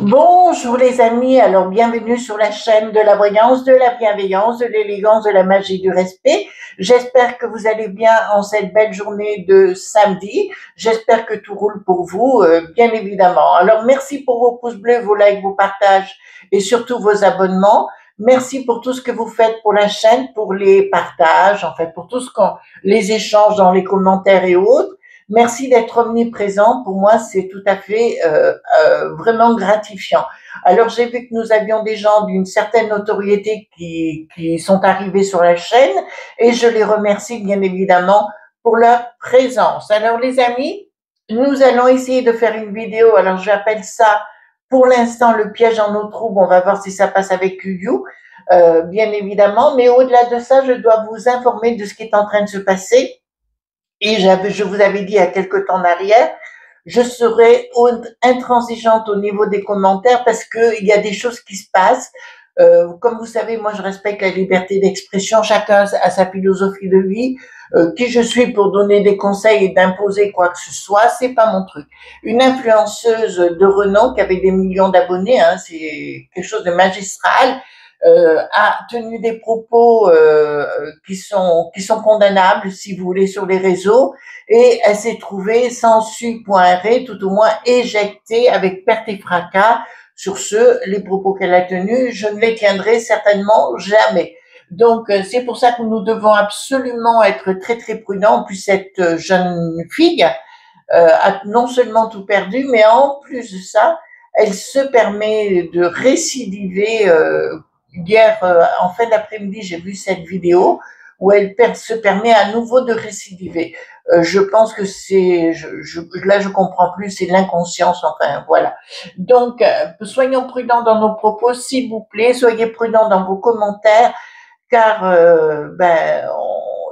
Bonjour les amis, alors bienvenue sur la chaîne de la voyance, de la bienveillance, de l'élégance, de la magie, du respect. J'espère que vous allez bien en cette belle journée de samedi. J'espère que tout roule pour vous, bien évidemment. Alors merci pour vos pouces bleus, vos likes, vos partages et surtout vos abonnements. Merci pour tout ce que vous faites pour la chaîne, pour les partages, en fait, pour tout ce qu'on, les échanges dans les commentaires et autres. Merci d'être omniprésent. Pour moi, c'est tout à fait vraiment gratifiant. Alors, j'ai vu que nous avions des gens d'une certaine notoriété qui sont arrivés sur la chaîne et je les remercie bien évidemment pour leur présence. Alors, les amis, nous allons essayer de faire une vidéo. Alors, j'appelle ça pour l'instant le piège en eau trouble. On va voir si ça passe avec Yu, bien évidemment. Mais au-delà de ça, je dois vous informer de ce qui est en train de se passer. Et je vous avais dit il y a quelque temps en arrière, je serai intransigeante au niveau des commentaires parce que il y a des choses qui se passent. Comme vous savez, moi je respecte la liberté d'expression, chacun a sa philosophie de vie. Qui je suis pour donner des conseils et d'imposer quoi que ce soit, c'est pas mon truc. Une influenceuse de renom qui avait des millions d'abonnés, hein, c'est quelque chose de magistral. A tenu des propos qui sont condamnables, si vous voulez, sur les réseaux, et elle s'est trouvée censurée, tout au moins éjectée avec perte et fracas. Sur ce, les propos qu'elle a tenus, je ne les tiendrai certainement jamais. Donc, c'est pour ça que nous devons absolument être très très prudents. En plus, cette jeune fille a non seulement tout perdu, mais en plus de ça, elle se permet de récidiver. Hier, en fin d'après-midi, j'ai vu cette vidéo où elle se permet à nouveau de récidiver. Je pense que c'est, là je comprends plus, c'est l'inconscience, enfin voilà. Donc, soyons prudents dans nos propos, s'il vous plaît, soyez prudents dans vos commentaires, car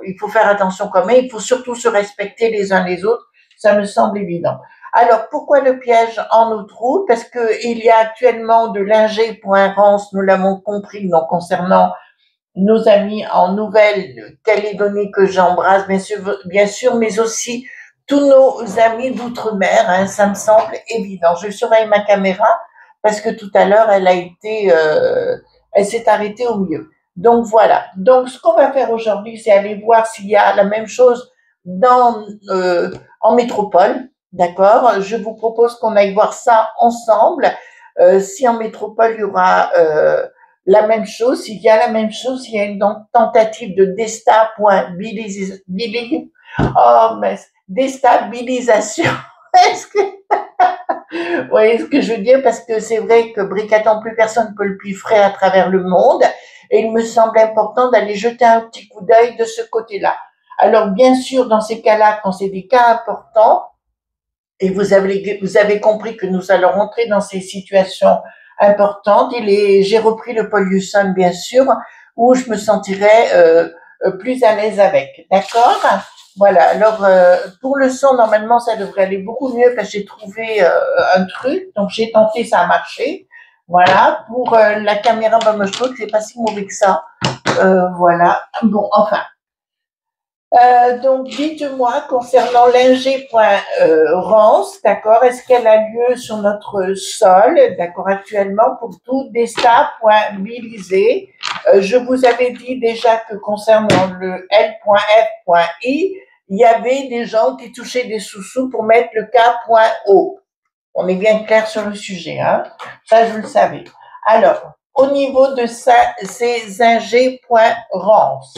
il faut faire attention quand même, il faut surtout se respecter les uns les autres, ça me semble évident. Alors, pourquoi le piège en eau trouble? Parce que il y a actuellement de l'ingé.rance, nous l'avons compris, donc concernant nos amis en Nouvelle-Calédonie que j'embrasse, bien sûr, mais aussi tous nos amis d'outre-mer, hein, ça me semble évident. Je surveille ma caméra parce que tout à l'heure, elle s'est arrêtée au milieu. Donc voilà. Donc, ce qu'on va faire aujourd'hui, c'est aller voir s'il y a la même chose en métropole. D'accord, je vous propose qu'on aille voir ça ensemble. Si en métropole, il y aura la même chose, s'il y a la même chose, s'il y a une tentative de déstabilisation. Est-ce que vous voyez ce que je veux dire? Parce que c'est vrai que bricatant, plus personne ne peut le piffrer à travers le monde. Et il me semble important d'aller jeter un petit coup d'œil de ce côté-là. Alors, bien sûr, dans ces cas-là, quand c'est des cas importants, et vous avez compris que nous allons rentrer dans ces situations importantes. J'ai repris le Polyuson, bien sûr, où je me sentirais plus à l'aise avec. D'accord? Voilà. Alors, pour le son, normalement, ça devrait aller beaucoup mieux parce que j'ai trouvé un truc. Donc, j'ai tenté, ça a marché. Voilà. Pour la caméra, moi, je trouve que c'est pas si mauvais que ça. Voilà. Bon, enfin. Donc, dites-moi, concernant l'ingé.rance, d'accord, est-ce qu'elle a lieu sur notre sol, d'accord, actuellement, pour tout desta.bilisé. Je vous avais dit déjà que concernant le L.F.I, il y avait des gens qui touchaient des sous-sous pour mettre le K.O. On est bien clair sur le sujet, hein, ça je le savais. Alors, au niveau de ces ingé.rance,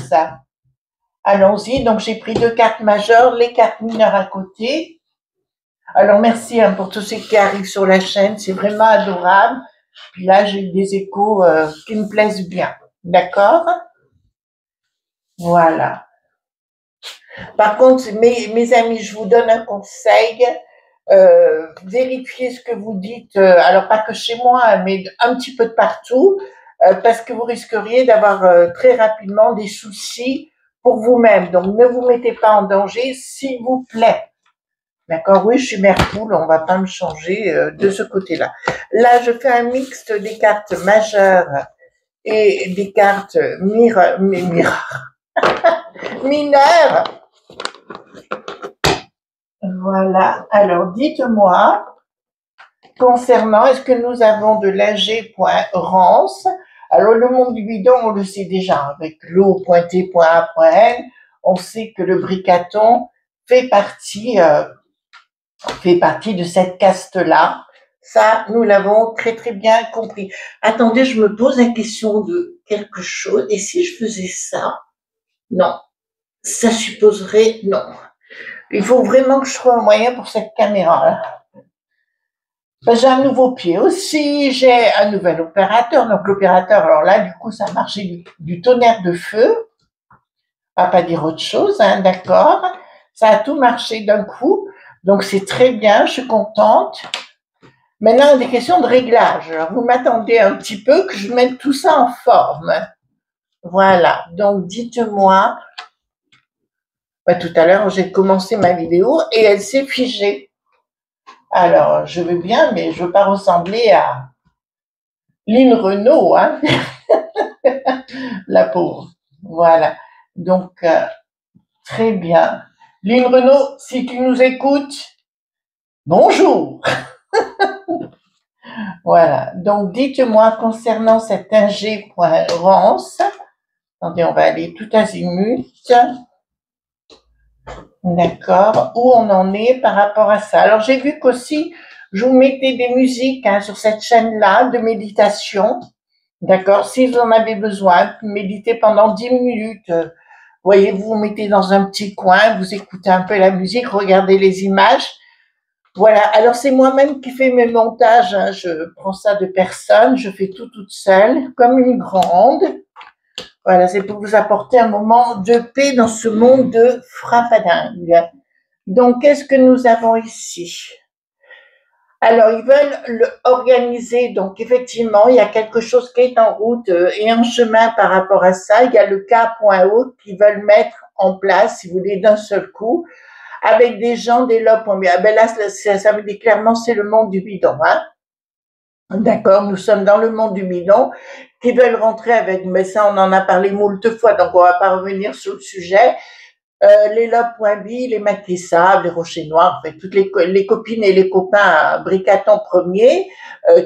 allons-y, donc j'ai pris 2 cartes majeures, les cartes mineures à côté. Alors merci hein, pour tous ceux qui arrivent sur la chaîne, c'est vraiment adorable. Puis là, j'ai eu des échos qui me plaisent bien, d'accord? Voilà. Par contre, mes amis, je vous donne un conseil. Vérifiez ce que vous dites, alors pas que chez moi, hein, mais un petit peu de partout, parce que vous risqueriez d'avoir très rapidement des soucis pour vous-même. Donc, ne vous mettez pas en danger, s'il vous plaît. D'accord? Oui, je suis mère poule, on va pas me changer de ce côté-là. Là, je fais un mixte des cartes majeures et des cartes mineures. Voilà. Alors, dites-moi, concernant, est-ce que nous avons de l'AG.rance? Alors, le monde du bidon, on le sait déjà, avec l'eau pointée, point A, point N, on sait que le bricaton fait partie de cette caste-là. Ça, nous l'avons très très bien compris. Attendez, je me pose la question de quelque chose. Et si je faisais ça? Non. Ça supposerait non. Il faut vraiment que je trouve un moyen pour cette caméra-là. Ben, j'ai un nouveau pied aussi, j'ai un nouvel opérateur. Donc l'opérateur, alors là, du coup, ça marchait du tonnerre de feu. On va pas dire autre chose, hein, d'accord. Ça a tout marché d'un coup. Donc c'est très bien, je suis contente. Maintenant, des questions de réglage. Alors, vous m'attendez un petit peu que je mette tout ça en forme. Voilà. Donc, dites-moi. Ben, tout à l'heure, j'ai commencé ma vidéo et elle s'est figée. Alors, je veux bien, mais je veux pas ressembler à Lynn Renault, hein. La pauvre. Voilà. Donc, très bien. Lynn Renault, si tu nous écoutes, bonjour. Voilà. Donc, dites-moi concernant cet ing.rance. Attendez, on va aller tout azimut. D'accord. Où on en est par rapport à ça? Alors, j'ai vu qu'aussi, je vous mettais des musiques hein, sur cette chaîne-là de méditation. D'accord. Si vous en avez besoin, méditez pendant 10 minutes. Voyez, vous vous mettez dans un petit coin, vous écoutez un peu la musique, regardez les images. Voilà. Alors, c'est moi-même qui fais mes montages. Hein. Je prends ça de personne. Je fais tout toute seule, comme une grande. Voilà, c'est pour vous apporter un moment de paix dans ce monde de frappadingue. Donc, qu'est-ce que nous avons ici? Alors, ils veulent organiser, donc effectivement, il y a quelque chose qui est en route et en chemin par rapport à ça. Il y a le K.O qu'ils veulent mettre en place, si vous voulez, d'un seul coup, avec des gens des lots. Ah ben là, ça me dit clairement, c'est le monde du bidon, hein. D'accord, nous sommes dans le monde du bidon, qui veulent rentrer avec, mais ça on en a parlé moult fois, donc on va pas revenir sur le sujet. Les Lop.B, les Maquis Sables, les Rochers Noirs, en fait, toutes les copines et les copains à Bricaton premier,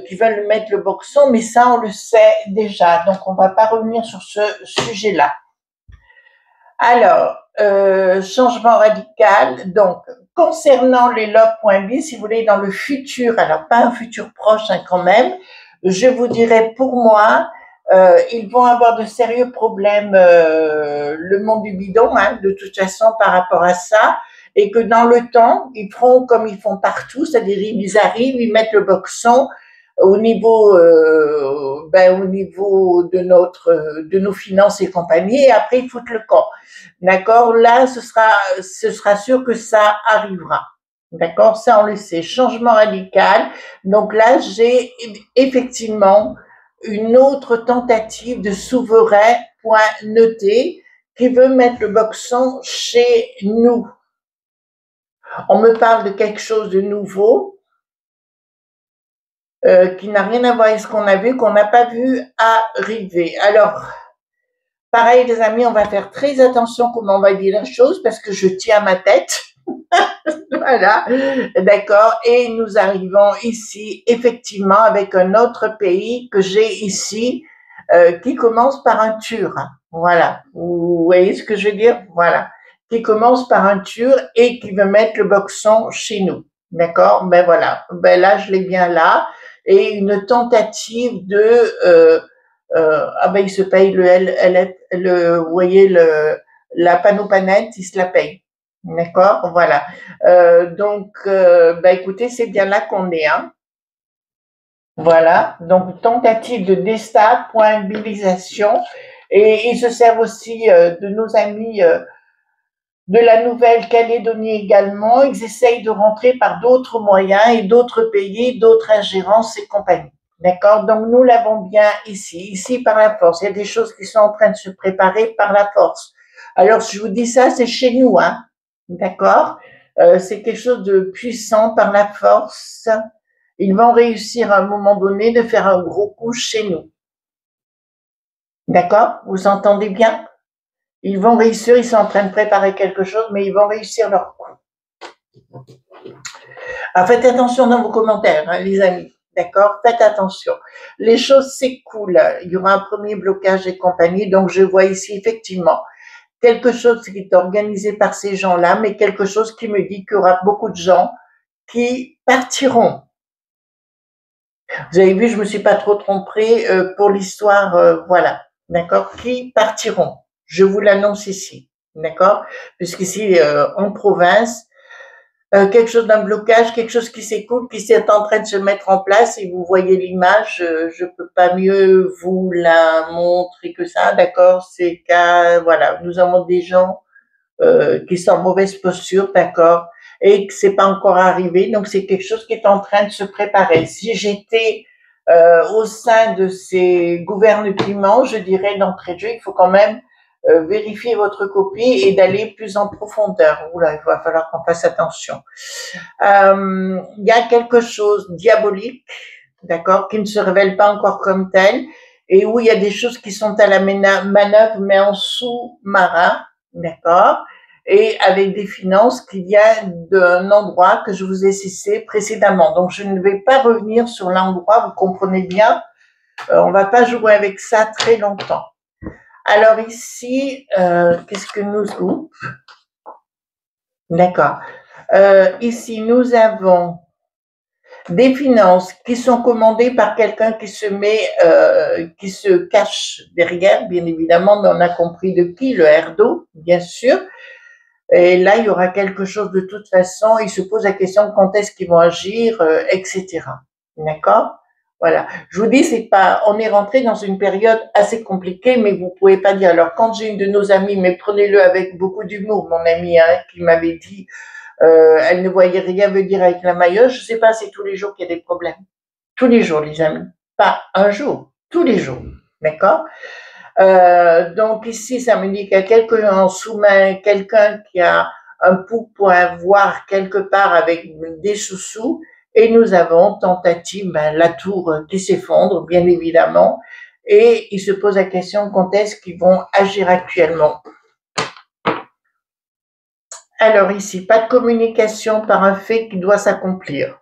qui veulent mettre le boxon, mais ça on le sait déjà, donc on va pas revenir sur ce sujet-là. Alors, changement radical, donc concernant les Lop.B, si vous voulez, dans le futur, alors pas un futur proche hein, quand même, je vous dirais pour moi, ils vont avoir de sérieux problèmes, le monde du bidon, hein, de toute façon par rapport à ça, et que dans le temps, ils feront comme ils font partout, c'est-à-dire ils arrivent, ils mettent le boxon au niveau de nos finances et compagnie, et après ils foutent le camp. D'accord? Là, ce sera sûr que ça arrivera. D'accord? Ça, on le sait. Changement radical. Donc là, j'ai effectivement une autre tentative de souverain, point noté, qui veut mettre le boxon chez nous. On me parle de quelque chose de nouveau, qui n'a rien à voir avec ce qu'on a vu, qu'on n'a pas vu arriver. Alors, pareil, les amis, on va faire très attention comment on va dire la chose parce que je tiens ma tête. Voilà, d'accord. Et nous arrivons ici, effectivement, avec un autre pays que j'ai ici, qui commence par un tur. Voilà. Vous voyez ce que je veux dire? Voilà. Qui commence par un tur et qui veut mettre le boxon chez nous. D'accord? Ben voilà. Ben là, je l'ai bien là. Et une tentative de, ah ben il se paye vous voyez la panopanette, il se la paye. D'accord, voilà. Donc, bah écoutez, c'est bien là qu'on est, hein. Voilà. Donc, tentative de déstabilisation. Et ils se servent aussi de nos amis de la Nouvelle-Calédonie également. Ils essayent de rentrer par d'autres moyens et d'autres pays, d'autres ingérences et compagnie. D'accord? Donc nous l'avons bien ici par la force. Il y a des choses qui sont en train de se préparer par la force. Alors je vous dis ça, c'est chez nous, hein? D'accord? C'est quelque chose de puissant par la force. Ils vont réussir à un moment donné de faire un gros coup chez nous. D'accord? Vous entendez bien? Ils vont réussir, ils sont en train de préparer quelque chose, mais ils vont réussir leur coup. Alors faites attention dans vos commentaires, hein, les amis. D'accord? Faites attention. Les choses s'écoulent. Il y aura un premier blocage et compagnie. Donc je vois ici effectivement quelque chose qui est organisé par ces gens-là, mais quelque chose qui me dit qu'il y aura beaucoup de gens qui partiront. Vous avez vu, je me suis pas trop trompée pour l'histoire, voilà, d'accord, qui partiront. Je vous l'annonce ici, d'accord, puisqu'ici en province, quelque chose d'un blocage, quelque chose qui s'écoule, qui est en train de se mettre en place, et vous voyez l'image, je peux pas mieux vous la montrer que ça, d'accord, c'est qu'à, voilà, nous avons des gens qui sont en mauvaise posture, d'accord, et que c'est pas encore arrivé, donc c'est quelque chose qui est en train de se préparer. Si j'étais au sein de ces gouvernements, je dirais d'entrée de jeu, il faut quand même vérifier votre copie et d'aller plus en profondeur. Oula, il va falloir qu'on fasse attention. Il y a quelque chose de diabolique, d'accord, qui ne se révèle pas encore comme tel, et où il y a des choses qui sont à la manœuvre, mais en sous-marin, d'accord, et avec des finances qui viennent d'un endroit que je vous ai cité précédemment. Donc, je ne vais pas revenir sur l'endroit, vous comprenez bien, on va pas jouer avec ça très longtemps. Alors ici, qu'est-ce que nous... D'accord. Ici, nous avons des finances qui sont commandées par quelqu'un qui se met, qui se cache derrière, bien évidemment, mais on a compris de qui, le Erdo, bien sûr. Et là, il y aura quelque chose de toute façon. Il se pose la question quand est-ce qu'ils vont agir, etc. D'accord? Voilà. Je vous dis, c'est pas, on est rentré dans une période assez compliquée, mais vous pouvez pas dire. Alors, quand j'ai une de nos amies, mais prenez-le avec beaucoup d'humour, mon amie, hein, qui m'avait dit, elle ne voyait rien venir avec la mailleuse. Je sais pas, c'est tous les jours qu'il y a des problèmes. Tous les jours, les amis. Pas un jour, tous les jours. D'accord? Donc ici, ça me dit qu'il y a quelqu'un en sous-main, quelqu'un qui a un pouvoir voir quelque part avec des sous-sous, et nous avons tentative, la tour qui s'effondre, bien évidemment, et il se pose la question quand est-ce qu'ils vont agir actuellement. Alors ici, pas de communication par un fait qui doit s'accomplir.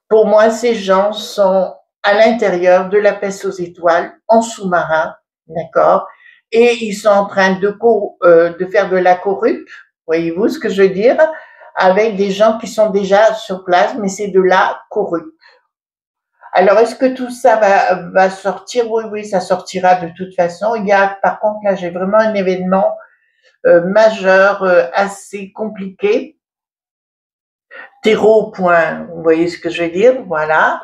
Pour moi, ces gens sont à l'intérieur de la peste aux étoiles, en sous-marin, d'accord, et ils sont en train de faire de la corrupte, voyez-vous ce que je veux dire, avec des gens qui sont déjà sur place, mais c'est de la corrupte. Alors, est-ce que tout ça va sortir? Oui, oui, ça sortira de toute façon. Il y a, par contre, là, j'ai vraiment un événement majeur, assez compliqué. Terreau point, vous voyez ce que je veux dire, voilà,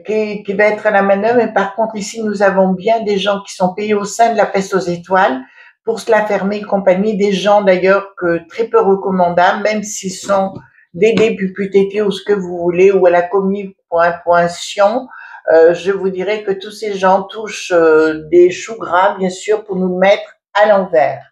qui va être à la manœuvre. Mais par contre, ici, nous avons bien des gens qui sont payés au sein de la peste aux étoiles pour se la fermer et compagnie, des gens d'ailleurs que très peu recommandables, même s'ils sont des députés ou ce que vous voulez, ou à la commis point Sion, je vous dirais que tous ces gens touchent des choux gras, bien sûr, pour nous mettre à l'envers.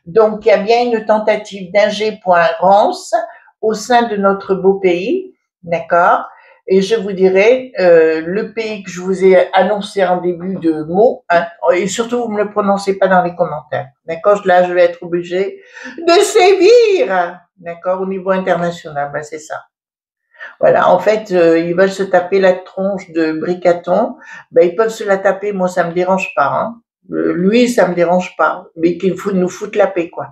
Donc, il y a bien une tentative d'ingé.rance au sein de notre beau pays, d'accord? Et je vous dirais, le pays que je vous ai annoncé en début de mot, hein, et surtout, vous ne me le prononcez pas dans les commentaires, d'accord? Là, je vais être obligée de sévir, d'accord, au niveau international, c'est ça. Voilà, en fait, ils veulent se taper la tronche de Bricaton, ils peuvent se la taper, moi, ça me dérange pas, hein. Lui, ça me dérange pas, mais qu'il nous foutent la paix, quoi.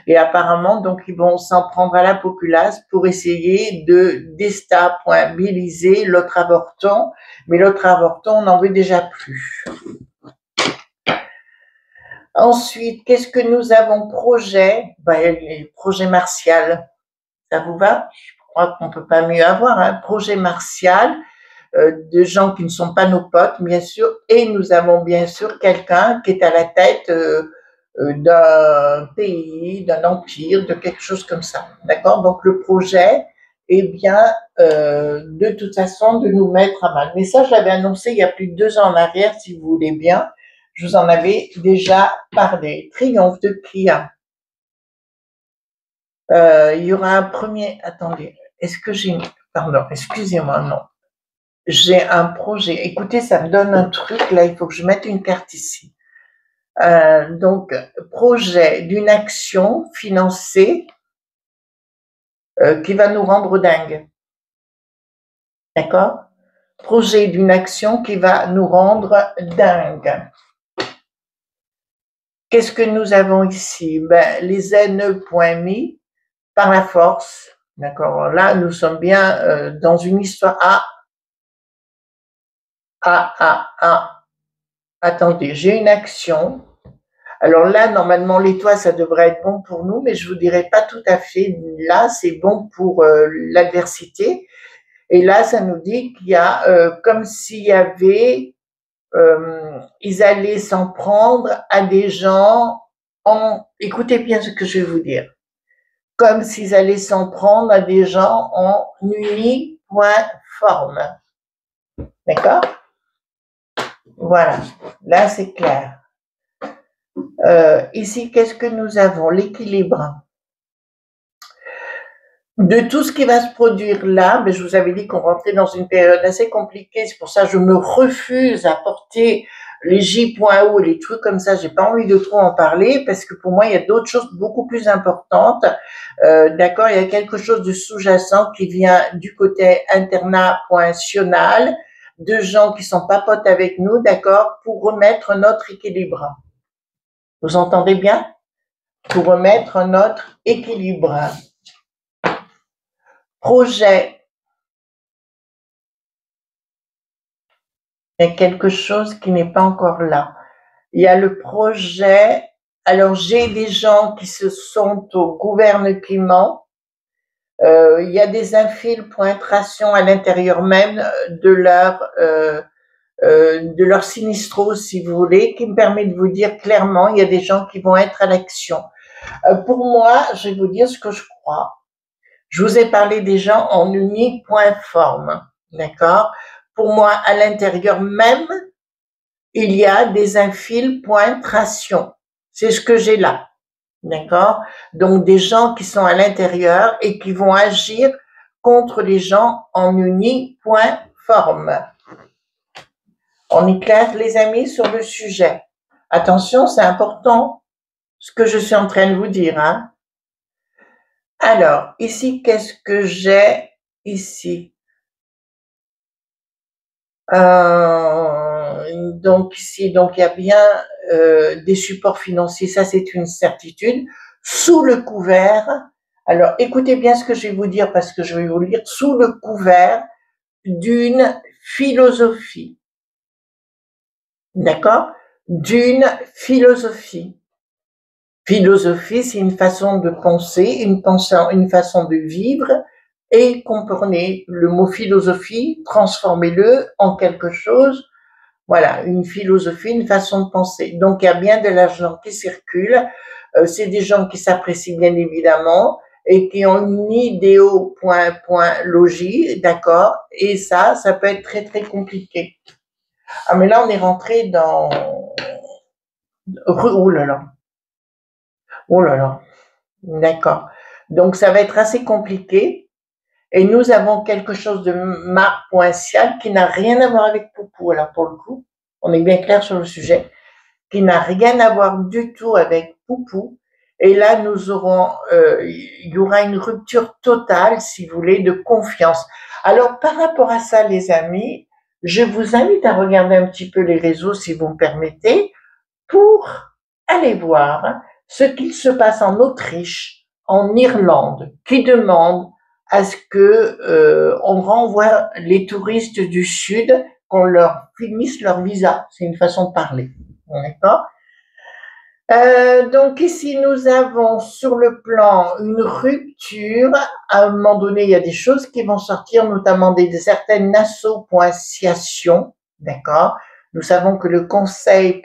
Et apparemment, donc, ils vont s'en prendre à la populace pour essayer de déstabiliser l'autre avorton. Mais l'autre avorton, on n'en veut déjà plus. Ensuite, qu'est-ce que nous avons? Projet, les projets martial. Ça vous va? Je crois qu'on peut pas mieux avoir, hein. Projet martial. de gens qui ne sont pas nos potes, bien sûr, et nous avons bien sûr quelqu'un qui est à la tête d'un pays, d'un empire, de quelque chose comme ça. D'accord? Donc le projet est bien de toute façon de nous mettre à mal. Mais ça, je l'avais annoncé il y a plus de 2 ans en arrière, si vous voulez bien. Je vous en avais déjà parlé. Triomphe de Kia. Il y aura un premier... Attendez, est-ce que j'ai... Pardon, excusez-moi, non. J'ai un projet. Écoutez, ça me donne un truc, là, il faut que je mette une carte ici. Donc, projet d'une action financée qui va nous rendre dingue. D'accord? Projet d'une action qui va nous rendre dingue. Qu'est-ce que nous avons ici? Ben, les NE.me par la force. D'accord? Là, nous sommes bien dans une histoire. Attendez, j'ai une action. Alors là, normalement, l'étoile, ça devrait être bon pour nous, mais je vous dirais pas tout à fait. Là, c'est bon pour l'adversité. Et là, ça nous dit qu'il y a comme s'il y avait, ils allaient s'en prendre à des gens écoutez bien ce que je vais vous dire, comme s'ils allaient s'en prendre à des gens en uniforme. D'accord? Voilà, là c'est clair. Ici, qu'est-ce que nous avons? L'équilibre. De tout ce qui va se produire là, mais je vous avais dit qu'on rentrait dans une période assez compliquée, c'est pour ça que je me refuse à porter les J.O, les trucs comme ça, j'ai pas envie de trop en parler, parce que pour moi, il y a d'autres choses beaucoup plus importantes. D'accord, il y a quelque chose de sous-jacent qui vient du côté international, de gens qui sont pas potes avec nous, d'accord, pour remettre notre équilibre. Vous entendez bien? Pour remettre notre équilibre. Projet. Il y a quelque chose qui n'est pas encore là. Il y a le projet. Alors, j'ai des gens qui se sont au gouvernement. Il y a des infiltrations à l'intérieur même de leur sinistro, si vous voulez, qui me permet de vous dire clairement, il y a des gens qui vont être à l'action. Pour moi, je vais vous dire ce que je crois. Je vous ai parlé des gens en uni.forme, d'accord? Pour moi, à l'intérieur même, il y a des infiltrations. C'est ce que j'ai là, d'accord? Donc, des gens qui sont à l'intérieur et qui vont agir contre les gens en uni.forme. On est clair, les amis, sur le sujet. Attention, c'est important ce que je suis en train de vous dire, hein? Alors, ici, qu'est-ce que j'ai ici? Donc ici, donc il y a bien des supports financiers, ça c'est une certitude, sous le couvert. Alors, écoutez bien ce que je vais vous dire parce que je vais vous le dire, sous le couvert d'une philosophie. D'accord? D'une philosophie. Philosophie, c'est une façon de penser, une façon de vivre, et comprenez le mot philosophie, transformez-le en quelque chose, voilà, une philosophie, une façon de penser. Donc, il y a bien de l'argent qui circule, c'est des gens qui s'apprécient bien évidemment, et qui ont une idéo.logie, d'accord, et ça peut être très très compliqué. Ah, mais là, on est rentré dans... Oh là là. Oh là là. D'accord. Donc, ça va être assez compliqué. Et nous avons quelque chose de marque pointiale qui n'a rien à voir avec Poupou. Alors, pour le coup, on est bien clair sur le sujet, qui n'a rien à voir du tout avec Poupou. Et là, nous aurons, il y aura une rupture totale, si vous voulez, de confiance. Alors, par rapport à ça, les amis, je vous invite à regarder un petit peu les réseaux, si vous me permettez, pour aller voir ce qu'il se passe en Autriche, en Irlande, qui demandent à ce que on renvoie les touristes du Sud, qu'on leur finisse leur visa. C'est une façon de parler. D'accord? Donc ici, nous avons sur le plan une rupture. À un moment donné, il y a des choses qui vont sortir, notamment des certaines associations, d'accord? Nous savons que le conseil.D.A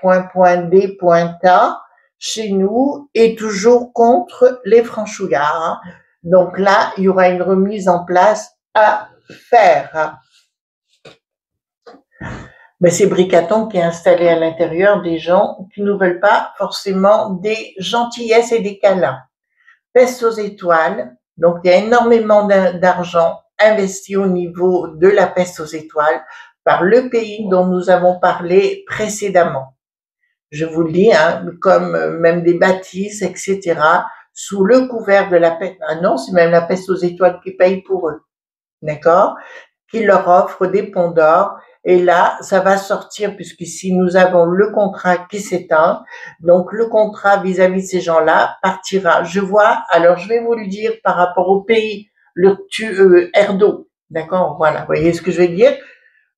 chez nous est toujours contre les franchouillards. Donc là, il y aura une remise en place à faire. Mais c'est Bricaton qui est installé à l'intérieur des gens qui ne veulent pas forcément des gentillesses et des câlins. Peste aux étoiles, donc il y a énormément d'argent investi au niveau de la peste aux étoiles par le pays dont nous avons parlé précédemment. Je vous le dis, hein, comme même des bâtisses, etc., sous le couvert de la peste. Ah non, c'est même la peste aux étoiles qui paye pour eux, d'accord? Qui leur offre des ponts d'or. Et là, ça va sortir, puisqu'ici, nous avons le contrat qui s'éteint. Donc, le contrat vis-à-vis de ces gens-là partira. Je vois, alors je vais vous le dire par rapport au pays, Erdo. D'accord? Voilà. Vous voyez ce que je vais dire?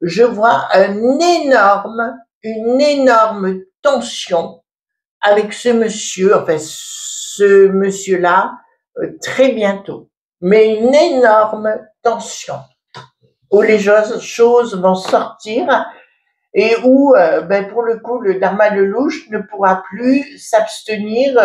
Je vois une énorme tension avec ce monsieur, enfin, ce monsieur-là, très bientôt. Mais une énorme tension où les choses vont sortir et où, pour le coup, le Dharma Lelouch ne pourra plus s'abstenir,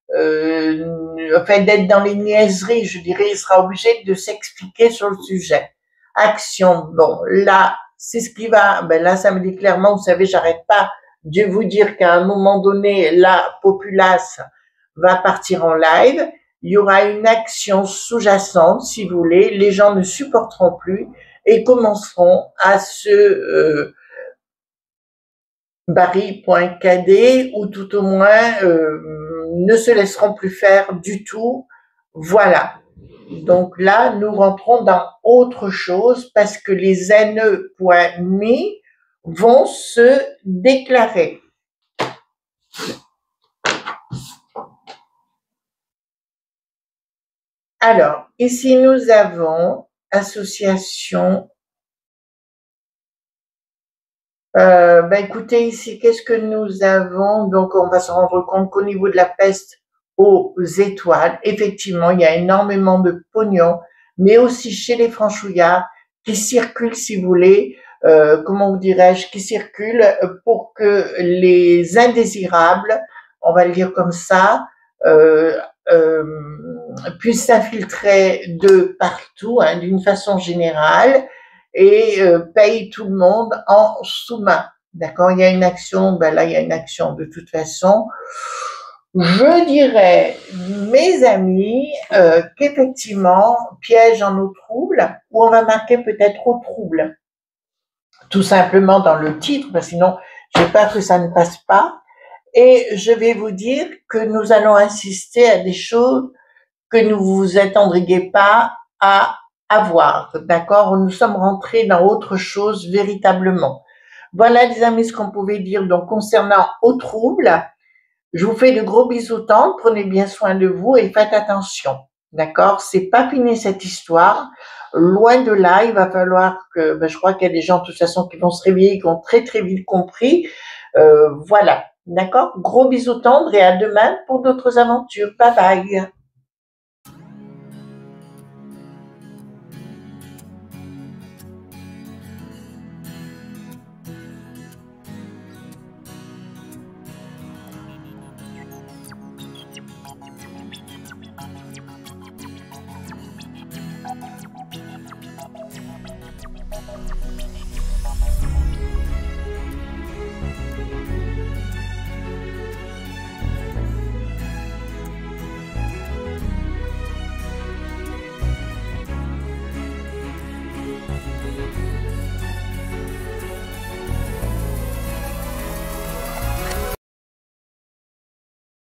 d'être dans les niaiseries, je dirais, il sera obligé de s'expliquer sur le sujet. Action, bon, là, c'est ce qui va, là, ça me dit clairement, vous savez, j'arrête pas de vous dire qu'à un moment donné, la populace va partir en live, il y aura une action sous-jacente, si vous voulez, les gens ne supporteront plus et commenceront à se barrer.kd ou tout au moins ne se laisseront plus faire du tout. Voilà. Donc là, nous rentrons dans autre chose parce que les NE.me vont se déclarer. Alors, ici, nous avons association. Écoutez, ici, qu'est-ce que nous avons? Donc, on va se rendre compte qu'au niveau de la peste aux étoiles, effectivement, il y a énormément de pognon, mais aussi chez les franchouillards qui circulent, si vous voulez, comment vous dirais-je, qui circulent pour que les indésirables, on va le dire comme ça, puissent s'infiltrer de partout, hein, d'une façon générale, et paye tout le monde en sous-main. D'accord? Il y a une action, là, il y a une action de toute façon. Je dirais, mes amis, qu'effectivement, piège en eau trouble, ou on va marquer peut-être eau trouble, tout simplement dans le titre, parce que sinon, j'ai peur que ça ne passe pas. Et je vais vous dire que nous allons assister à des choses que nous vous attendriez pas à avoir, d'accord? Nous sommes rentrés dans autre chose véritablement. Voilà, les amis, ce qu'on pouvait dire. Donc, concernant Eau trouble, je vous fais de gros bisous tendres, prenez bien soin de vous et faites attention, d'accord? C'est pas fini cette histoire. Loin de là, il va falloir que, je crois qu'il y a des gens, de toute façon, qui vont se réveiller, qui ont très, très vite compris. Voilà, d'accord? Gros bisous tendres et à demain pour d'autres aventures. Bye bye.